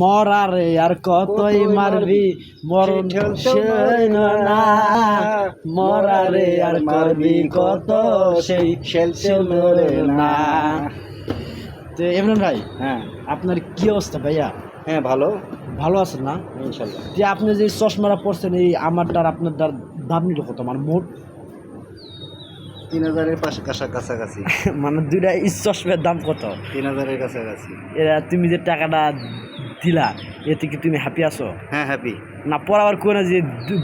মরারে আর কতই মারবি মরণ ঠেলতে না, মরারে আর মারবি কত সেই ঠেলতে না। তো ইমরান ভাই, হ্যাঁ আপনার কি অবস্থা ভাইয়া? হ্যাঁ ভালো ভালো আছেন না? ইনশাল্লাহ। যে আপনি যে চশমাটা পরছেন এই আমারটার আপনার দাম নিল কত মানে মোট? 3000-এর কাছাকাছি। মানে দুইটা চশমার দাম কত? 3000-এর কাছাকাছি। এরা তুমি যে টাকাটা দিলা এতে কি তুমি হ্যাপি আছো? হ্যাঁ হ্যাপি। না পরাবার কোন যে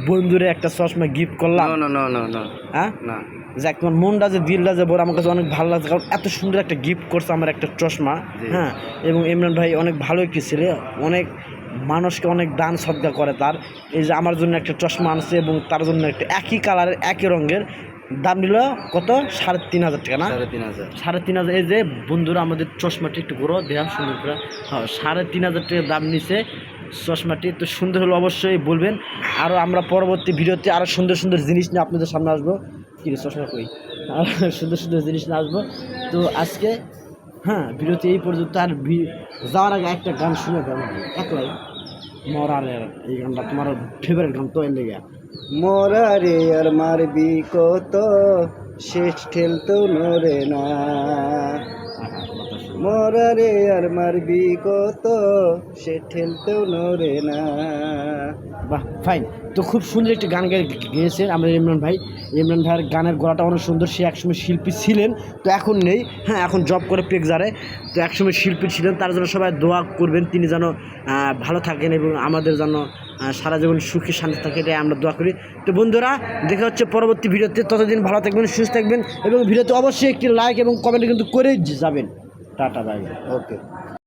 বন্ধুরে একটা চশমা গিফট করলাম? না হ্যাঁ না। যাক তোমার মনটা যে দিলটা যে বড় আমার কাছে অনেক ভালো লাগছে, কারণ এত সুন্দর একটা গিফট করছে আমার একটা চশমা। হ্যাঁ, এবং ইমরান ভাই অনেক ভালো একটি ছেলে, অনেক মানুষকে অনেক দান সদ্গা করে তার। এই যে আমার জন্য একটা চশমা আনছে এবং তার জন্য একটা একই কালারের একই রঙের দাম নিল কত? 3500 টাকা না? 3500। 3500। এই যে বন্ধুরা আমাদের চশমাটি একটু ঘুরো দেওয়া সুন্দর করে। হ্যাঁ, 3500 টাকা দাম নিছে চশমাটি। তো সুন্দর হলো অবশ্যই বলবেন। আরও আমরা পরবর্তী ভিডিওতে আরও সুন্দর সুন্দর জিনিস নিয়ে আপনাদের সামনে আসবো। কি রে চশমা কই? আর সুন্দর সুন্দর জিনিস নিয়ে আসবো। তো আজকে হ্যাঁ ভিডিওতে এই পর্যন্ত। আর যাওয়ার আগে একটা গান শুনে দেবো একলাই, মরারের এই গানটা তোমার ফেভারিট গান তো এর লেগে। মরারে আর মারবি কত শেষ ঠেলতো নরে না, মরারে আর মারবি কত সে ঠেলতেও নরে না। বাহ ফাইন। তো খুব সুন্দর একটি গান গেয়েছেন আমাদের ইমরান ভাই। ইমরান ভাইয়ের গানের গলাটা অনেক সুন্দর। সে একসময় শিল্পী ছিলেন, তো এখন নেই। হ্যাঁ, এখন জব করে পেকজারে। তো একসময় শিল্পী ছিলেন, তার জন্য সবাই দোয়া করবেন তিনি যেন ভালো থাকেন এবং আমাদের যেন সারা জীবন সুখী শান্তি থাকে, এটাই আমরা দোয়া করি। তো বন্ধুরা দেখা হচ্ছে পরবর্তী ভিডিওতে। ততদিন ভালো থাকবেন, সুস্থ থাকবেন এবং ভিডিওতে অবশ্যই একটি লাইক এবং কমেন্ট কিন্তু করেই যাবেন। Tata bye. ওকে।